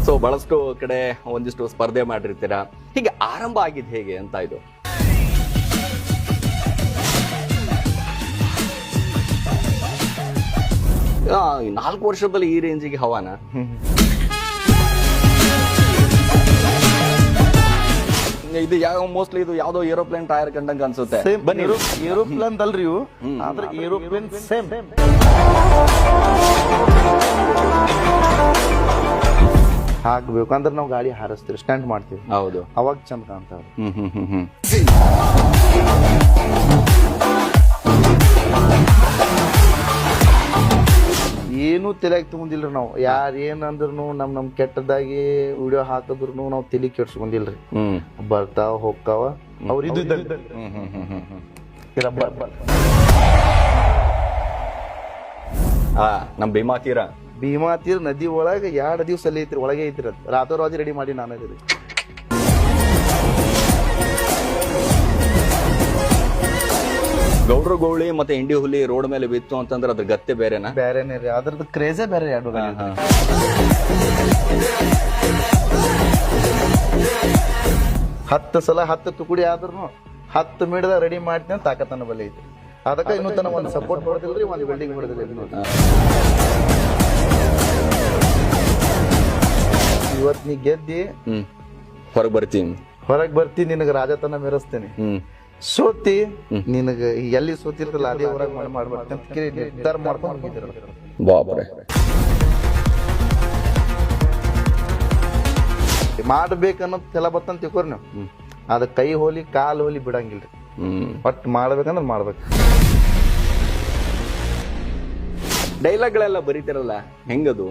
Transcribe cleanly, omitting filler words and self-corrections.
So ಬಹಳಷ್ಟು ಕಡೆ ಒಂದಿಷ್ಟು ಸ್ಪರ್ಧೆ ಮಾಡಿರ್ತೀರಾ, ಹೀಗೆ ಆರಂಭ ಆಗಿದ್ದು ಹೇಗೆ ಅಂತ ಇದು? ಈ 4 ವರ್ಷದಲ್ಲಿ ಈ ರೇಂಜಿಗೆ ಹವಾನ? ಇದು ಯಾವ ಮೋಸ್ಟ್ಲಿ ಇದು ಯಾವ್ದೋ ಏರೋಪ್ಲೇನ್ ಟೈರ್ ಕಂಡಂಗ ಅನ್ಸುತ್ತೆ. ಬನ್ನಿ, ಏರೋಪ್ಲೇನ್ ಅಲ್ರಿ ಇವು, ಆದ್ರೆ ಏರೋಪ್ಲೇನ್ ಸೇಮ್ ಹಾಕ್ಬೇಕು ಅಂದ್ರೆ ನಾವು ಗಾಡಿ ಹಾರಿಸ್ತೀವಿ, ಸ್ಟ್ಯಾಂಡ್ ಮಾಡ್ತೀವಿ. ಹೌದು, ಅವಾಗ ಚಂದ ಕಾಣ್ತಾವ. ಏನು ತಲೆಯಾಗ ತಗೊಂಡಿಲ್ರಿ ನಾವು. ಯಾರ ಏನ್ ಅಂದ್ರೂ ನಮ್ ಕೆಟ್ಟದಾಗಿ ವಿಡಿಯೋ ಹಾಕಿದ್ರು ನಾವು ತಲೆ ಕೆಡ್ಸ್ಕೊಂಡಿಲ್ರಿ. ಬರ್ತಾವ ಹೋಗ್ತಾವ ಅವ್ರ ಇದು ನಮ್ ಭೀಮಾ ತೀರ ನದಿ ಒಳಗ 2 ದಿವಸ ಅಲ್ಲಿ ಐತ್ರಿ, ಒಳಗೆ ಐತ್ರಿ. ಅದು ರಾತ್ರಿ ರೆಡಿ ಮಾಡಿ ನಾನು ಅದ್ರಿ. ಗೌಡ್ರ ಗೌಳಿ ಮತ್ತೆ ಇಂಡಿ ಹುಲಿ ರೋಡ್ ಮೇಲೆ ಬಿತ್ತು ಅಂತಂದ್ರೆ ಅದ್ರ ಗತ್ತೆ ಬೇರೆನಾ? ಬೇರೆನೇ ರೀ, ಅದ್ರದ್ದು ಕ್ರೇಜೇ ಬೇರೆ. 10 ಸಲ 10 ತುಕುಡಿ ಆದ್ರೂ 10 ಮಿನಿಟ್ದಾಗ ರೆಡಿ ಮಾಡ್ತೀನಿ ಅಂತ ತಾಕತ್ತನ ಬಲ್ಲಿ ಐತಿ. ಅದಕ್ಕೆ ಇನ್ನೂ ತನ ಒಂದು ಸಪೋರ್ಟ್ ಹೊಡೆದಿಲ್ರಿ, ಒಂದು ವೆಲ್ಡಿಂಗ್ ಹೊಡೆದಿಲ್ಲ. ಇವತ್ ನೀ ಗೆದ್ದಿ ಹೊರಗ್ ಬರ್ತೀನಿ, ನಿನಗ ರಾಜತನ ಮೆರೆಸ್ತೇನೆ. ಸೋತಿ ನಿನಗ ಎಲ್ಲಿ ಸೋತಿರ್ತಲ್ಲ ಅದೇ ಹೊರಗ್ ಮಾಡ್ಬಾರ್ದು ಅಂತ ಕೇಳಿ ನಿರ್ಧಾರ ಮಾಡ್ಕೊಂಡು ಹೋಗಿದ್ದೀರ. ಮಾಡ್ಬೇಕನ್ನೋದು ತೆಲ ಬತ್ತಂತ ತಿಳ್ಕೊರಿ ನೀವು. ಅದ ಕೈ ಹೋಲಿ ಕಾಲ್ ಹೋಲಿ ಬಿಡಂಗಿಲ್ರಿ. ಒಟ್ ಮಾಡ್ಬೇಕಂದ್ರೆ ಮಾಡ್ಬೇಕು. ಡೈಲಾಗ್ಗಳೆಲ್ಲ ಬರೀತಿರಲ್ಲ, ಹೆಂಗದು?